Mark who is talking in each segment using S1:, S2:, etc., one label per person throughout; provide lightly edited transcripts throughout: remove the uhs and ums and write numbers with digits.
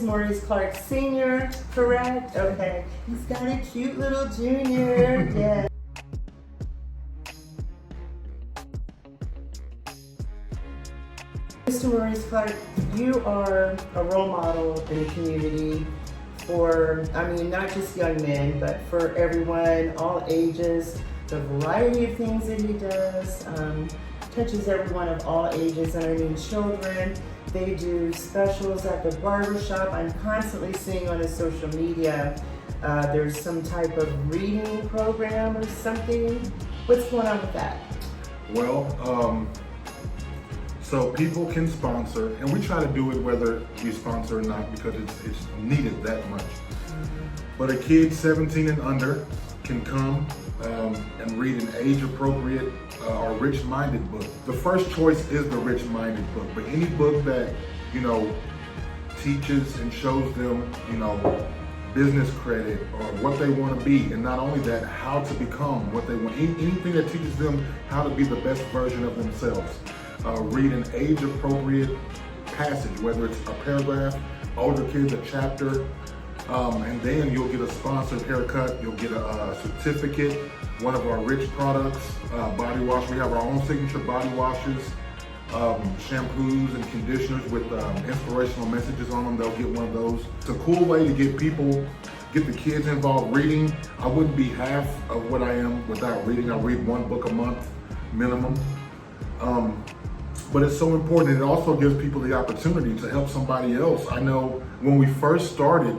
S1: Maurice Clark Sr, correct? Okay. He's got a cute little junior. Yeah. Mr. Maurice Clark, you are a role model in the community for, not just young men, but for everyone, all ages. The variety of things that he does touches everyone of all ages, and children. They do specials at the barbershop. I'm constantly seeing on his social media there's some type of reading program or something. What's going on with that?
S2: Well, so people can sponsor, and we try to do it whether we sponsor or not because it's needed that much. But a kid 17 and under can come and read an age-appropriate or rich-minded book. The first choice is the rich-minded book, but any book that, teaches and shows them, business credit or what they want to be, and not only that, how to become what they want. Anything that teaches them how to be the best version of themselves. Read an age-appropriate passage, whether it's a paragraph, older kids a chapter, and then you'll get a sponsored haircut, you'll get a certificate, one of our rich products, body wash. We have our own signature body washes, shampoos and conditioners with inspirational messages on them. They'll get one of those. It's a cool way to get the kids involved reading. I wouldn't be half of what I am without reading. I read one book a month minimum. But it's so important. It also gives people the opportunity to help somebody else. I know when we first started,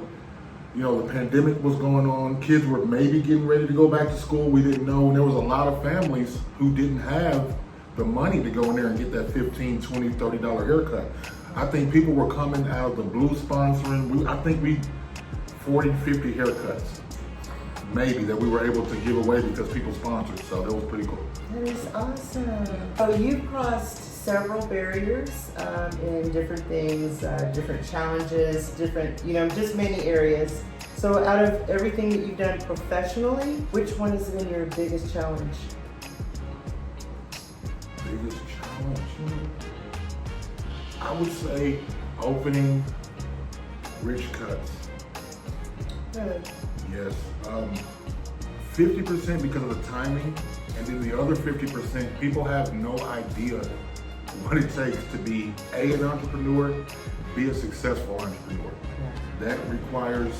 S2: the pandemic was going on. Kids were maybe getting ready to go back to school. We didn't know. And there was a lot of families who didn't have the money to go in there and get that $15, $20, $30 haircut. I think people were coming out of the blue sponsoring. I think we 40, 50 haircuts maybe that we were able to give away because people sponsored. So that was pretty cool.
S1: That is awesome. Oh, you've crossed several barriers in different things, different challenges, just many areas. So out of everything that you've done professionally, which one has been your biggest challenge?
S2: Biggest challenge? I would say opening Rich Cuts.
S1: Really?
S2: Yes. 50% because of the timing, and then the other 50%, people have no idea what it takes to be an entrepreneur, be a successful entrepreneur. Yeah. That requires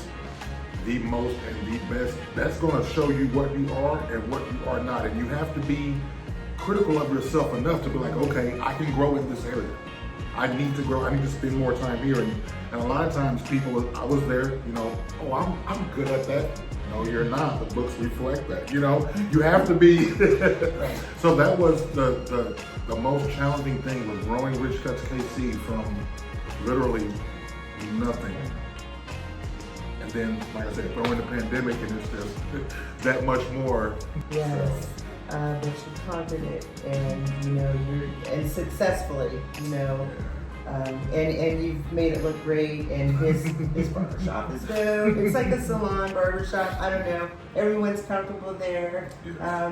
S2: the most and the best. That's going to show you what you are and what you are not. And you have to be critical of yourself enough to be like, okay, I can grow in this area. I need to grow. I need to spend more time here. And a lot of times people, I was there, oh, I'm good at that. No, you're not. The books reflect that. You have to be. So that was the most challenging thing was growing Rich Cuts KC from literally nothing. And then, like I said, throwing the pandemic, and it's just that much more.
S1: Yes. But you conquered it, and and successfully, and you've made it look great. And his barbershop is dope. It's like a salon barbershop. I don't know. Everyone's comfortable there.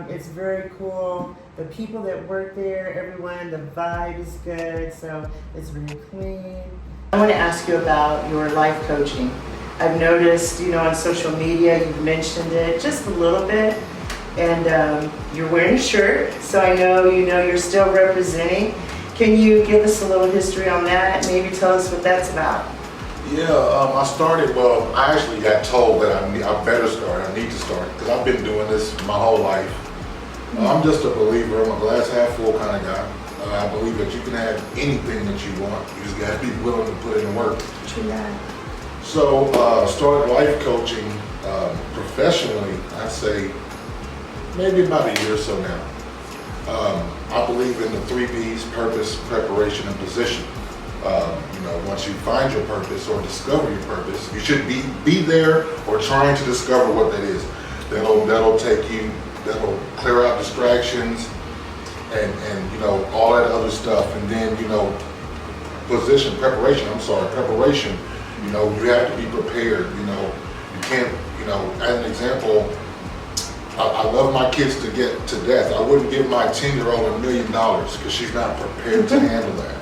S1: It's very cool. The people that work there, everyone, the vibe is good. So it's very clean. I want to ask you about your life coaching. I've noticed, on social media, you've mentioned it just a little bit. And you're wearing a shirt, so I know you're still representing. Can you give us a little history on that? Maybe tell us what that's about.
S2: Yeah, I actually got told that I better start. I need to start because I've been doing this my whole life. I'm just a believer. I'm a glass half full kind of guy. I believe that you can have anything that you want. You just got to be willing to put in the work.
S1: True that.
S2: So started life coaching professionally, I'd say, maybe about a year or so now. I believe in the 3 B's: purpose, preparation, and position. Once you find your purpose or discover your purpose, you should be there or trying to discover what that is. That'll clear out distractions and all that other stuff. And then, preparation. You have to be prepared. You can't, as an example, I love my kids to death. I wouldn't give my 10-year-old $1 million because she's not prepared to handle that,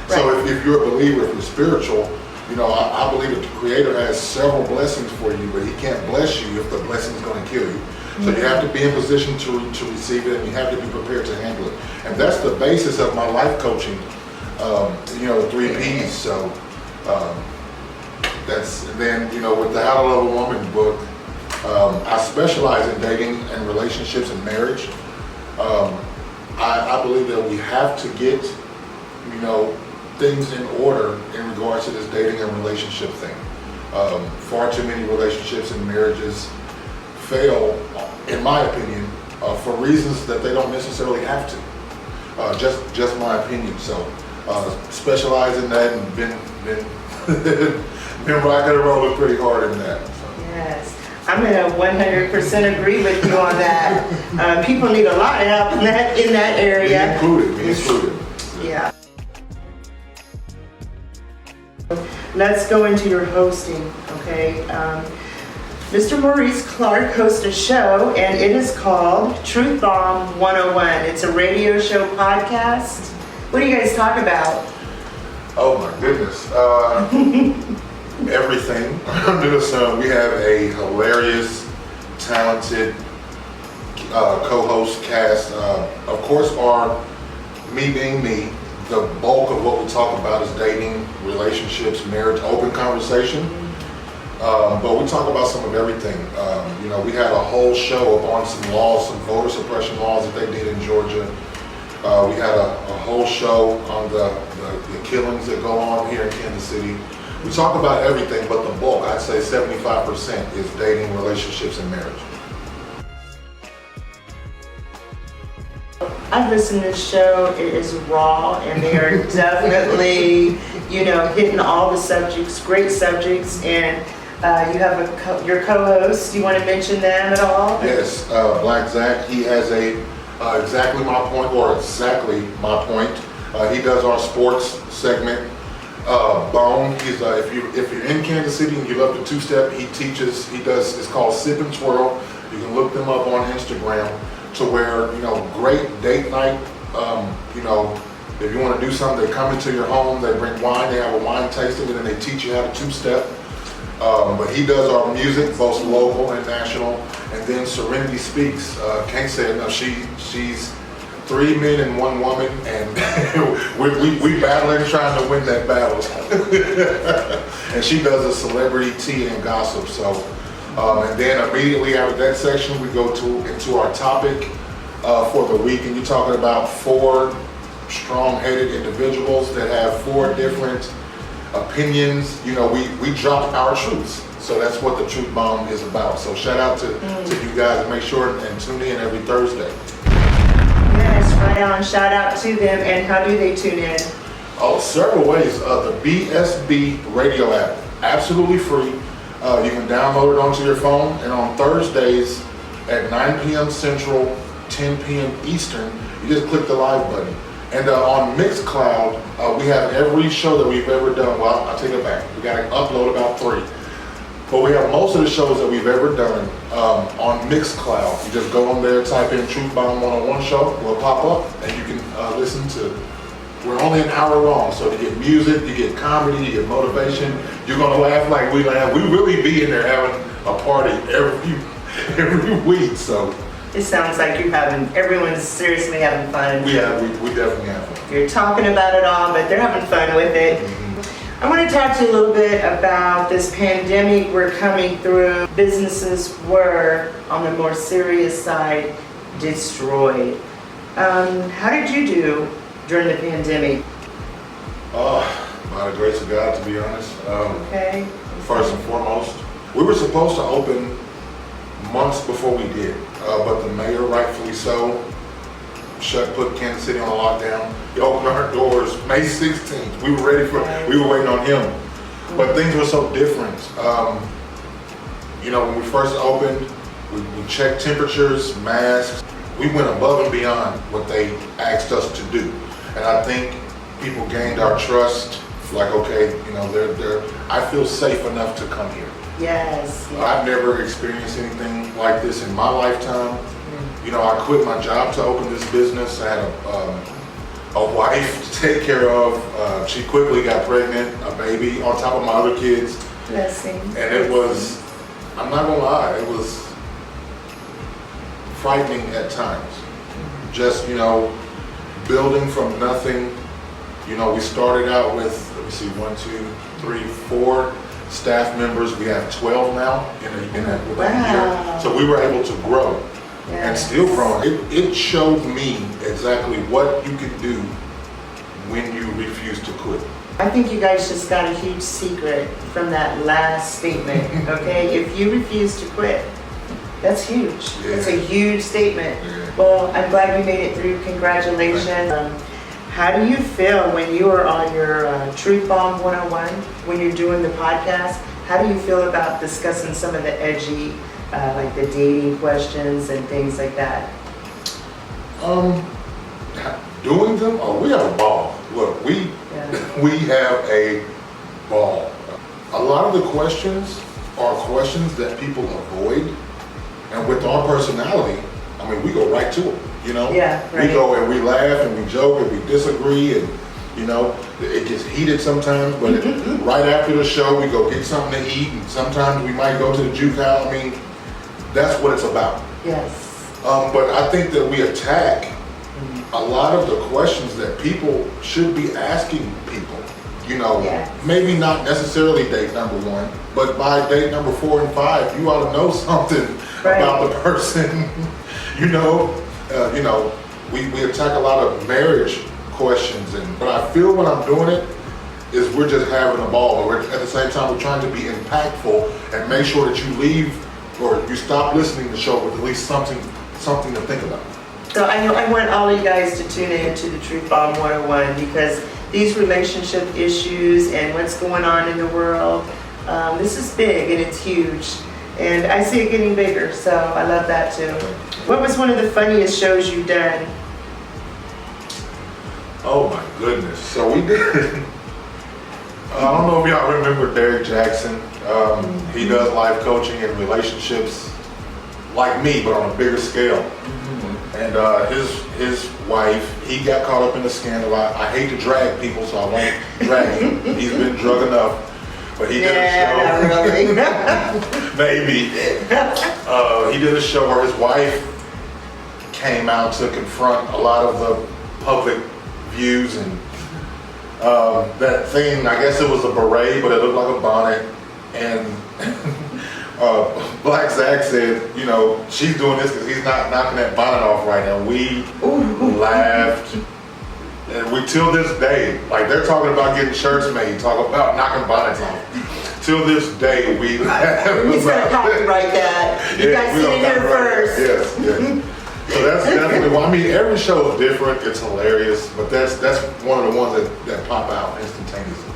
S2: Right. So if you're a believer, if you're spiritual, You know, I believe that the Creator has several blessings for you, but He can't bless you if the blessing is going to kill you. So you have to be in position to receive it, and you have to be prepared to handle it. And that's the basis of my life coaching, you know, the 3 Ps. So then, you know, with the How to Love a Woman book, I specialize in dating and relationships and marriage. I believe that we have to get, you know, things in order in regards to this dating and relationship thing. Far too many relationships and marriages fail, in my opinion, for reasons that they don't necessarily have to. Just my opinion. So specialize in that and been rocking and rolling pretty hard in that. So.
S1: Yes. I'm going to 100% agree with you on that. People need a lot of help in that area.
S2: Be included.
S1: Yeah. Let's go into your hosting, okay? Mr. Maurice Clark hosts a show, and it is called Truth Bomb 101. It's a radio show podcast. What do you guys talk about?
S2: Oh my goodness. Everything under the sun. We have a hilarious, talented co-host cast. Of course, me being me, the bulk of what we talk about is dating, relationships, marriage, open conversation. But we talk about some of everything. You know, we had a whole show on some laws, some voter suppression laws that they did in Georgia. We had a whole show on the killings that go on here in Kansas City. We talk about everything, but the bulk, I'd say 75%, is dating, relationships, and marriage.
S1: I've listened to this show. It is raw, and they are definitely, you know, hitting all the subjects, great subjects. And you have your co-host. Do you want to mention them at all?
S2: Yes, Black Zach. He has exactly my point, or exactly my point. He does our sports segment. Bone. He's if you're in Kansas City and you love the two-step, he teaches. It's called Sip and Twirl. You can look them up on Instagram. To where, you know, great date night. You know, if you want to do something, they come into your home. They bring wine. They have a wine tasting, and then they teach you how to two-step. But he does our music, both local and national. And then Serenity Speaks. Can't say it enough. She's 3 men and 1 woman, and we battling trying to win that battle. And she does a celebrity tea and gossip. So, and then immediately after that section, we go into our topic for the week, and you're talking about 4 strong-headed individuals that have 4 different opinions. You know, we drop our truths. So that's what the Truth Bomb is about. So shout out to you guys, and make sure and tune in every Thursday.
S1: Yes, right on. Shout out to them. And how do they tune in?
S2: Oh, several ways. The BSB radio app, absolutely free. You can download it onto your phone, and on Thursdays at 9 p.m. Central, 10 p.m. Eastern, you just click the live button. And on Mixcloud, we have every show that we've ever done. Well, I'll take it back. We got to upload about 3. But we have most of the shows that we've ever done on Mixcloud. You just go on there, type in Truth Bomb 101 show, will pop up, and you can listen to. We're only an hour long, so you get music, you get comedy, you get motivation. You're gonna laugh like we laugh. We really be in there having a party every week. So
S1: it sounds like everyone's seriously having fun.
S2: We definitely have fun.
S1: You're talking about it all, but they're having fun with it. I want to talk to you a little bit about this pandemic we're coming through. Businesses were, on the more serious side, destroyed. How did you do during the pandemic?
S2: By the grace of God, to be honest.
S1: Okay.
S2: First and foremost, we were supposed to open months before we did, but the mayor, rightfully so, put Kansas City on lockdown. He opened our doors May 16th. We were waiting on him. But things were so different. You know, when we first opened, we checked temperatures, masks. We went above and beyond what they asked us to do. And I think people gained our trust. Like, okay, you know, I feel safe enough to come here.
S1: Yes.
S2: I've never experienced anything like this in my lifetime. You know, I quit my job to open this business. I had a wife to take care of. She quickly got pregnant, a baby on top of my other kids.
S1: Blessing.
S2: And it was, I'm not gonna lie, it was frightening at times. Just, building from nothing. We started out with, let me see, 1, 2, 3, 4 staff members. We have 12 now within a year. So we were able to grow and still growing. It showed me exactly what you can do when you refuse to quit.
S1: I think you guys just got a huge secret from that last statement, okay? If you refuse to quit, that's huge.
S2: Yeah.
S1: It's a huge statement.
S2: Yeah.
S1: Well, I'm glad we made it through. Congratulations. How do you feel when you are on your Truth Bomb 101, when you're doing the podcast? How do you feel about discussing some of the edgy, like the dating questions and things like that?
S2: Doing them? Oh, we have a ball. Look, we have a ball. A lot of the questions are questions that people avoid, and with our personality, we go right to it.
S1: Yeah, right.
S2: We go and we laugh and we joke and we disagree, and it gets heated sometimes. But right after the show, we go get something to eat, and sometimes we might go to the juke house. That's what it's about.
S1: Yes.
S2: But I think that we attack a lot of the questions that people should be asking people. Maybe not necessarily date number 1, but by date number 4 and 5, you ought to know something about the person. We attack a lot of marriage questions, but I feel when I'm doing it is we're just having a ball. But at the same time, we're trying to be impactful and make sure that you leave or you stop listening to the show with at least something to think about.
S1: So I want all of you guys to tune in to the Truth Bomb 101 because these relationship issues and what's going on in the world, this is big and it's huge. And I see it getting bigger, so I love that too. What was one of the funniest shows you've done?
S2: Oh my goodness. So we did, I don't know if y'all remember Derek Jackson. He does life coaching and relationships like me, but on a bigger scale. And his wife, he got caught up in the scandal. I hate to drag people, so I won't drag him. He's been drug enough. But he did a show.
S1: Not really.
S2: Maybe. He did a show where his wife came out to confront a lot of the public views and that thing, I guess it was a beret, but it looked like a bonnet. And Black Zach said, she's doing this because he's not knocking that bonnet off right now. We laughed. And we, till this day, like they're talking about getting shirts made, talking about knocking bonnets off. Till this day, we laugh.
S1: He's gonna copyright that. You guys see it here first.
S2: Yes, yes. So that's definitely, every show is different, it's hilarious, but that's one of the ones that pop out instantaneously.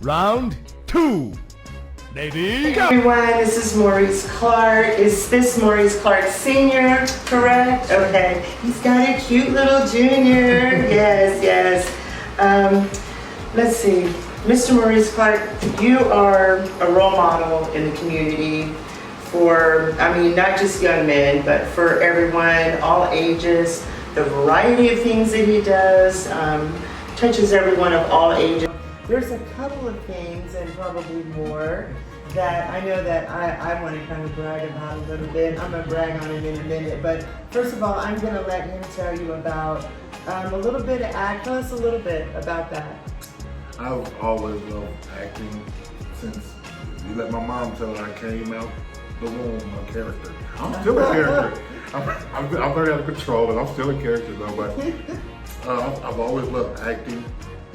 S3: Round 2. Lady, go!
S1: Everyone, this is Maurice Clark. Is this Maurice Clark Sr., correct? Okay. He's got a cute little junior. Yes, yes. Let's see. Mr. Maurice Clark, you are a role model in the community for, not just young men, but for everyone, all ages. The variety of things that he does touches everyone of all ages. There's a couple of things, and probably more, that I know that I want to kind of brag about a little bit. I'm going to brag on it in a minute, but first of all, I'm going to let him tell you about a little bit of act. Tell us a little bit about that.
S2: I've always loved acting since you let my mom tell her I came out the womb a character. I'm still a character. I'm very out of control, and I'm still a character though, but I've always loved acting.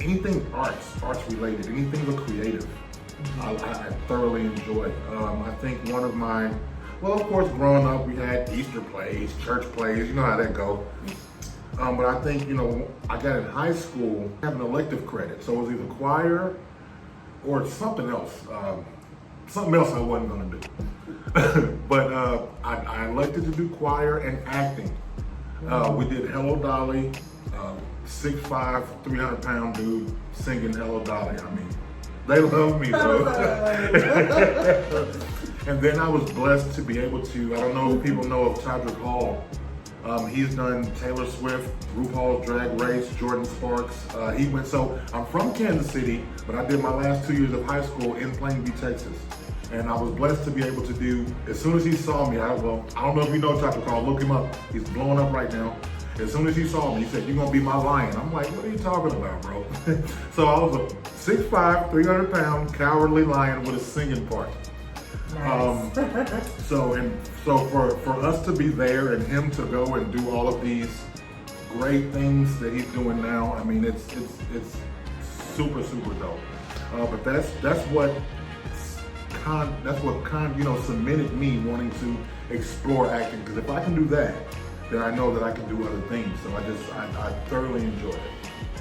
S2: Anything arts related, anything but creative, I thoroughly enjoy. I think one of mine, well, of course, growing up, we had Easter plays, church plays, you know how that go. But I think, I got in high school, having elective credit, so it was either choir or something else. Something else I wasn't gonna do. But I elected to do choir and acting. We did Hello Dolly, 6'5", 300-pound dude singing Hello Dolly. They love me though. And then I was blessed to be able to, I don't know if people know of Todrick Hall. He's done Taylor Swift, RuPaul's Drag Race, Jordan Sparks. So I'm from Kansas City, but I did my last 2 years of high school in Plainview, Texas. And I was blessed to be able to do, as soon as he saw me, I don't know if you know Todrick Hall, look him up. He's blowing up right now. As soon as he saw me, he said, "You're gonna be my lion." I'm like, "What are you talking about, bro?" So I was a 6'5", 300-pound cowardly lion with a singing part.
S1: Nice.
S2: So for us to be there and him to go and do all of these great things that he's doing now, I mean, it's super dope. But that's what cemented me wanting to explore acting, because if I can do that, then I know that I can do other things. So I thoroughly enjoy it.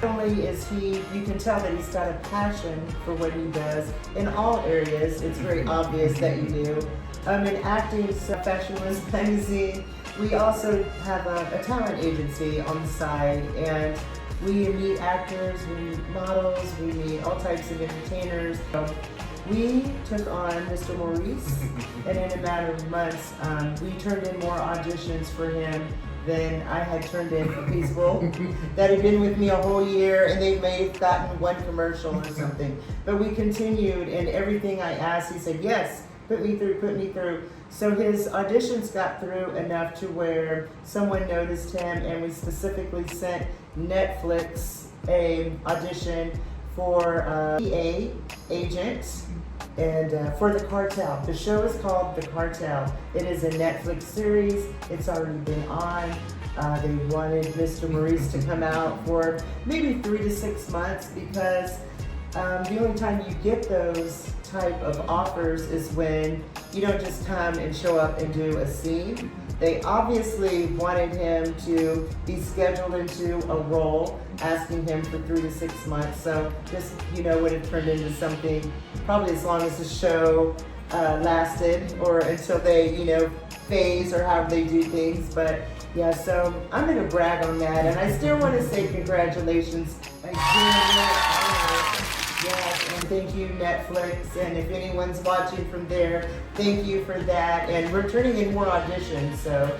S1: Not only is you can tell that he's got a passion for what he does in all areas. It's very obvious that you do. In acting, so Fashionless Magazine, we also have a talent agency on the side, and we meet actors, we meet models, we meet all types of entertainers. So we took on Mr. Maurice, and in a matter of months, we turned in more auditions for him than I had turned in for people that had been with me a whole year, and they may have gotten one commercial or something. But we continued, and everything I asked, he said, "Yes, put me through." So his auditions got through enough to where someone noticed him, and we specifically sent Netflix a audition for a PA agent. And for The Cartel. The show is called The Cartel. It is a Netflix series. It's already been on. They wanted Mr. Maurice to come out for maybe 3 to 6 months, because the only time you get those type of offers is when you don't just come and show up and do a scene. They obviously wanted him to be scheduled into a role, asking him for 3 to 6 months. So this, would have turned into something probably as long as the show lasted, or until they, phase or however they do things. But yeah, so I'm gonna brag on that, and I still want to say congratulations again. Yes, and thank you, Netflix, and if anyone's watching from there, thank you for that. And we're turning in more auditions, so,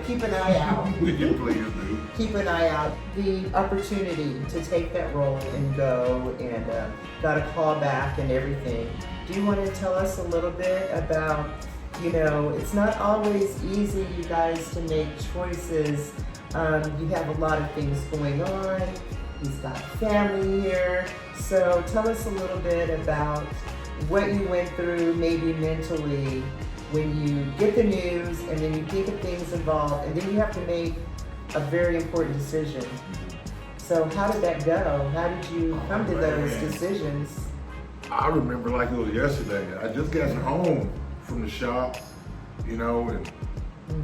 S1: keep an eye out.
S2: Please do.
S1: Keep an eye out. The opportunity to take that role and go, and got a call back and everything. Do you want to tell us a little bit about, it's not always easy, you guys, to make choices. You have a lot of things going on. He's got family here. So tell us a little bit about what you went through, maybe mentally, when you get the news and then you think of things involved, and then you have to make a very important decision. So how did that go? How did you come to those decisions?
S2: I remember like it was yesterday. I just got home from the shop, and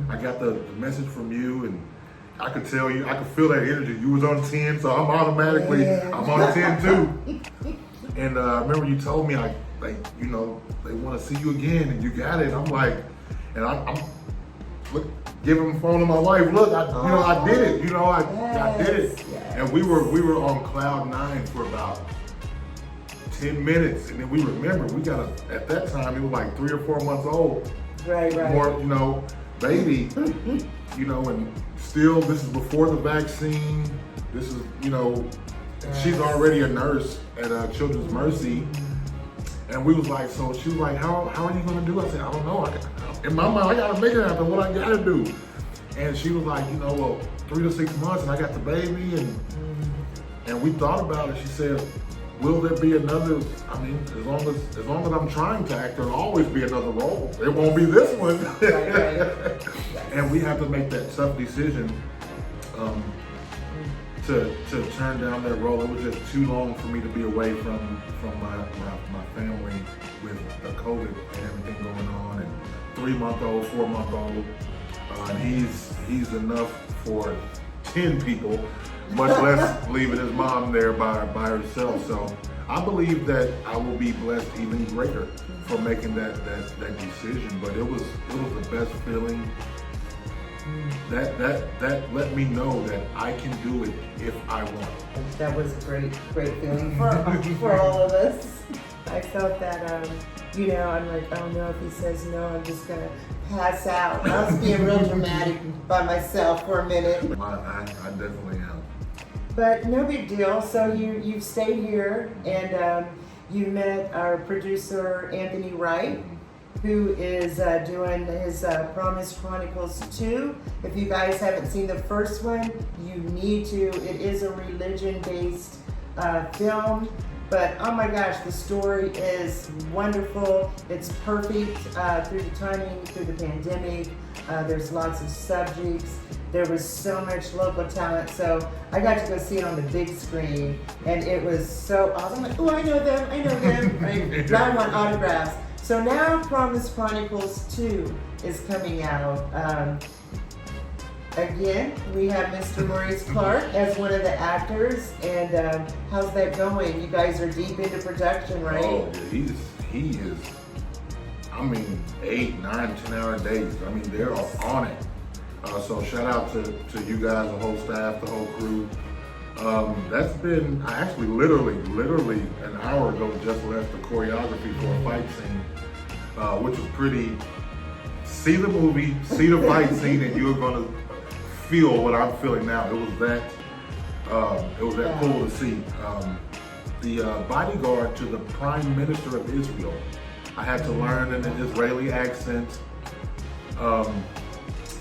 S2: I got the message from you, and I could tell you, I could feel that energy. You was on 10, so I'm automatically, I'm on 10 too. And I remember you told me, they want to see you again, and you got it. I'm like, and I'm giving the phone to my wife. Look, I did it. I did it.
S1: Yes.
S2: And we were on cloud 9 for about 10 minutes, and then we remember at that time it was like 3 or 4 months old.
S1: Right.
S2: More, baby. And still, this is before the vaccine. This is, she's already a nurse at Children's Mercy. And we was like, so she was like, how are you gonna do? I said, I don't know. In my mind, I gotta make it happen, what I gotta do. And she was like, 3 to 6 months, and I got the baby, and we thought about it. She said, will there be another, as long as I'm trying to act, there'll always be another role. It won't be this one.
S1: Right.
S2: And we have to make that tough decision to turn down that role. It was just too long for me to be away from my family with the COVID and everything going on, and 3-month-old, 4-month-old. And he's enough for 10 people, much less leaving his mom there by herself. So I believe that I will be blessed even greater for making that decision. But it was the best feeling. That let me know that I can do it if I want.
S1: That was a great feeling for all of us. I felt that, you know, I'm like, oh no, if he says no, I'm just gonna pass out. I was being real dramatic by myself for a minute.
S2: I definitely am.
S1: But no big deal. So you've stayed here, and you met our producer Anthony Wright, who is doing his Promise Chronicles 2. If you guys haven't seen the first one, you need to. It is a religion-based film, but oh my gosh, the story is wonderful. It's perfect through the timing, through the pandemic. There's lots of subjects. There was so much local talent, so I got to go see it on the big screen, and it was so awesome. I'm like, oh, I know them, right? Now I want autographs. So now Promise Chronicles 2 is coming out. Again, we have Mr. Maurice Clark as one of the actors, and how's that going? You guys are deep into production, right?
S2: Oh, yeah, he is, I mean, 8, 9, 10-hour days. I mean, they're on it. So shout out to you guys, the whole staff, the whole crew. That's been, I actually literally an hour ago just left the choreography for a fight scene, which was pretty, see the movie, see the fight scene, and you're gonna feel what I'm feeling now. It was that cool to see. The bodyguard to the Prime Minister of Israel, I had to learn in an Israeli accent.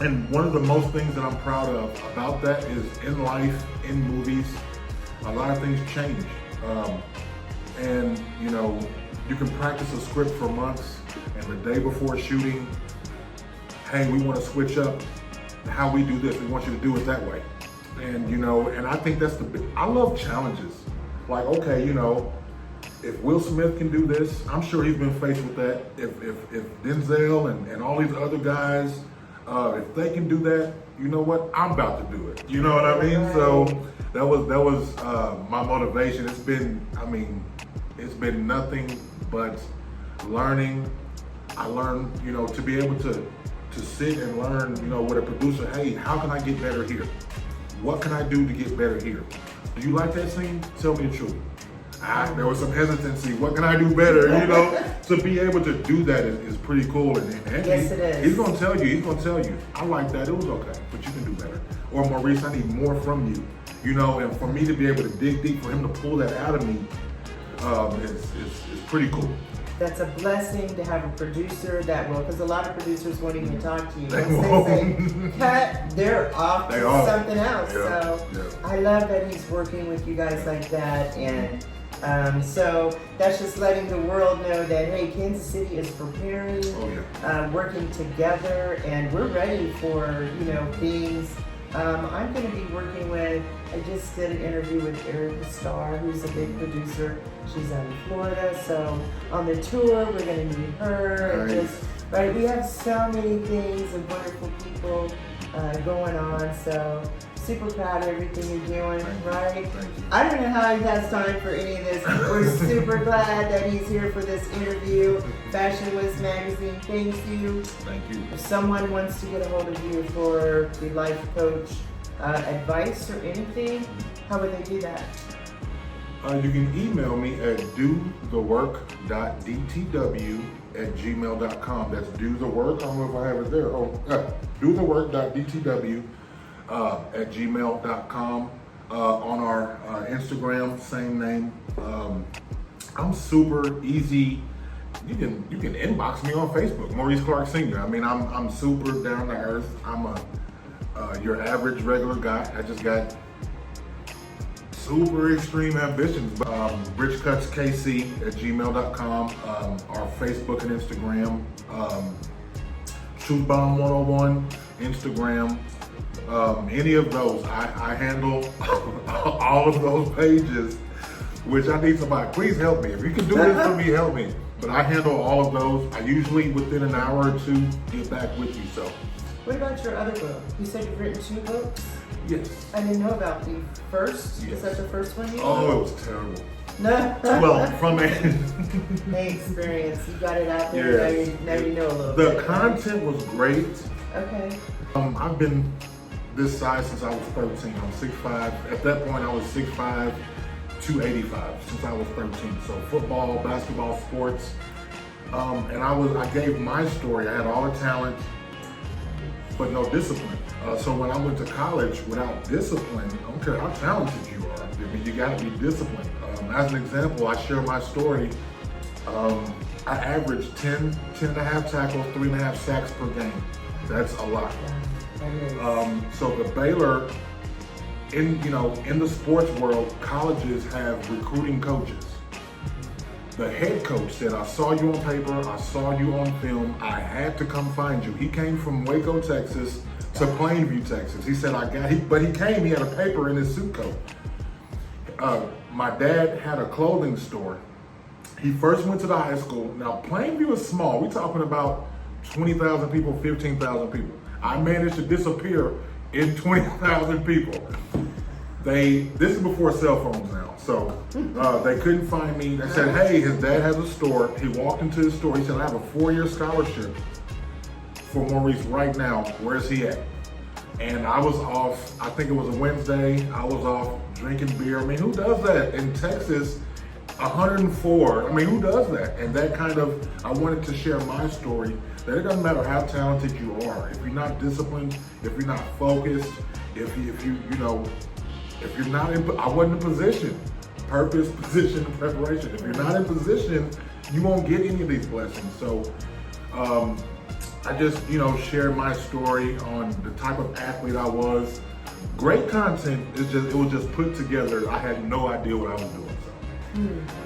S2: And one of the most things that I'm proud of about that is in life, in movies, a lot of things change. And you know, you can practice a script for months, and the day before shooting, hey, we want to switch up how we do this. We want you to do it that way. And you know, and I think that's I love challenges. Like, okay, you know, if Will Smith can do this, I'm sure he's been faced with that. If Denzel and all these other guys, if they can do that, you know what? I'm about to do it. You know what I mean? So that was my motivation. It's been nothing but learning. I learned, you know, to be able to sit and learn, you know, with a producer. Hey, how can I get better here? What can I do to get better here? Do you like that scene? Tell me the truth. There was some hesitancy. What can I do better? You know, to be able to do that is pretty cool. And
S1: yes, it is.
S2: He's gonna tell you. I like that. It was okay, but you can do better. Or Maurice, I need more from you. You know, and for me to be able to dig deep, for him to pull that out of me, is pretty cool.
S1: That's a blessing to have a producer that will, because a lot of producers won't even talk to you.
S2: They
S1: Once they say cut, they're off to something else.
S2: Yeah,
S1: so
S2: yeah.
S1: I love that he's working with you guys like that, and so that's just letting the world know that, hey, Kansas City is preparing, working together, and we're ready for, you know, things. I'm going to be working with, I just did an interview with Erica Starr, who's a big producer. She's out in Florida, so on the tour, we're going to meet her.
S2: Nice.
S1: And just, right, we have so many things and wonderful people going on, so super proud of everything you're doing, right? I don't know how he has time for any of this. We're super glad that he's here for this interview. Fashion Whiz Magazine, thank you.
S2: Thank you.
S1: If someone wants to get a hold of you for the life coach advice or anything, how would they do that?
S2: You can email me at dothework.dtw@gmail.com. That's do the work. I don't know if I have it there. dothework.dtw @gmail.com. On our Instagram, same name. I'm super easy. You can inbox me on Facebook, Maurice Clark Sr. I mean, I'm super down to earth. I'm your average regular guy. I just got super extreme ambitions. richcutskc@gmail.com. Our Facebook and Instagram. Truthbomb 101 Instagram. Any of those, I handle all of those pages, which I need somebody. Please help me. If you can do this for me, help me. But I handle all of those. I usually, within an hour or two, get back with you. So.
S1: What about your other book? You said you've written 2 books?
S2: Yes.
S1: I didn't know about the first.
S2: Yes.
S1: Is that the first one you did?
S2: Oh, it was terrible.
S1: No.
S2: Well, from a
S1: experience, you got it out there.
S2: Yes.
S1: Now you know a little bit.
S2: The content was great.
S1: Okay.
S2: I've been this size since I was 13. I'm 6'5". At that point, I was 6'5", 285 since I was 13. So football, basketball, sports. And I gave my story. I had all the talent, but no discipline. So when I went to college without discipline, I don't care how talented you are, I mean, you gotta be disciplined. As an example, I share my story. I averaged 10 and a half tackles, 3.5 sacks per game. That's a lot. So the Baylor, in the sports world, colleges have recruiting coaches. The head coach said, I saw you on paper, I saw you on film, I had to come find you. He came from Waco, Texas to Plainview, Texas. He said, but he came, he had a paper in his suit coat. My dad had a clothing store. He first went to the high school. Now, Plainview is small. We're talking about 20,000 people, 15,000 people. I managed to disappear in 20,000 people. This is before cell phones now, so they couldn't find me. They said, hey, his dad has a store. He walked into his store. He said, I have a 4-year scholarship for Maurice right now. Where's he at? And I was off, I think it was a Wednesday. I was off drinking beer. I mean, who does that in Texas? 104, I mean, who does that? And that kind of, I wanted to share my story, that it doesn't matter how talented you are. If you're not disciplined, if you're not focused, if you're not in, I wasn't in position, purpose, position, and preparation. If you're not in position, you won't get any of these blessings. So I just, shared my story on the type of athlete I was. Great content, it was just put together. I had no idea what I was doing.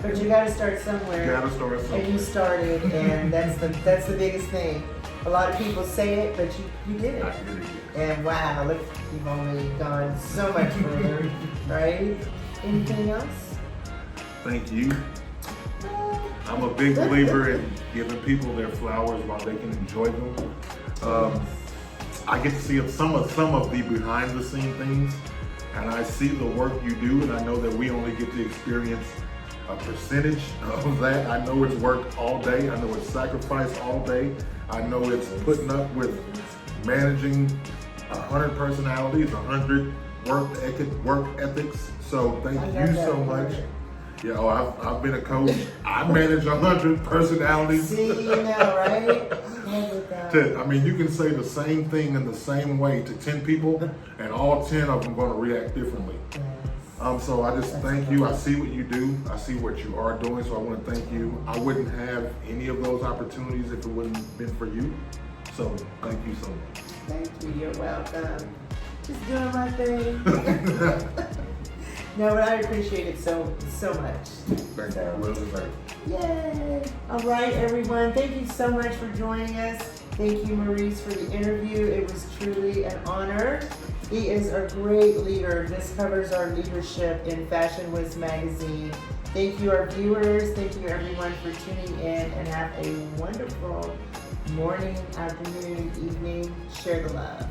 S1: But you got to start somewhere.
S2: You got to start somewhere.
S1: And you started, and that's the biggest thing. A lot of people say it, but you did it.
S2: I did it.
S1: And wow, look, you've only gone so much further, right? Anything else?
S2: Thank you. I'm a big believer in giving people their flowers while they can enjoy them. I get to see some of the behind the scene things, and I see the work you do, and I know that we only get to experience a percentage of that. I know it's work all day. I know it's sacrifice all day. I know it's putting up with managing 100 personalities, 100 work ethics. So thank you so much. I've been a coach. I manage 100 personalities.
S1: See, right?
S2: I mean, you can say the same thing in the same way to 10 people, and all 10 of them are going to react differently. So I just thank you. I see what you do. I see what you are doing. So I want to thank you. I wouldn't have any of those opportunities if it wouldn't have been for you. So thank you so much.
S1: Thank you. You're welcome. Just doing my thing. No, but I appreciate it so much.
S2: Thank you. Well deserved.
S1: Yay! All right, everyone. Thank you so much for joining us. Thank you, Maurice, for the interview. It was truly an honor. He is a great leader. This covers our leadership in Fashion Wiz magazine. Thank you, our viewers. Thank you, everyone, for tuning in, and have a wonderful morning, afternoon, evening. Share the love.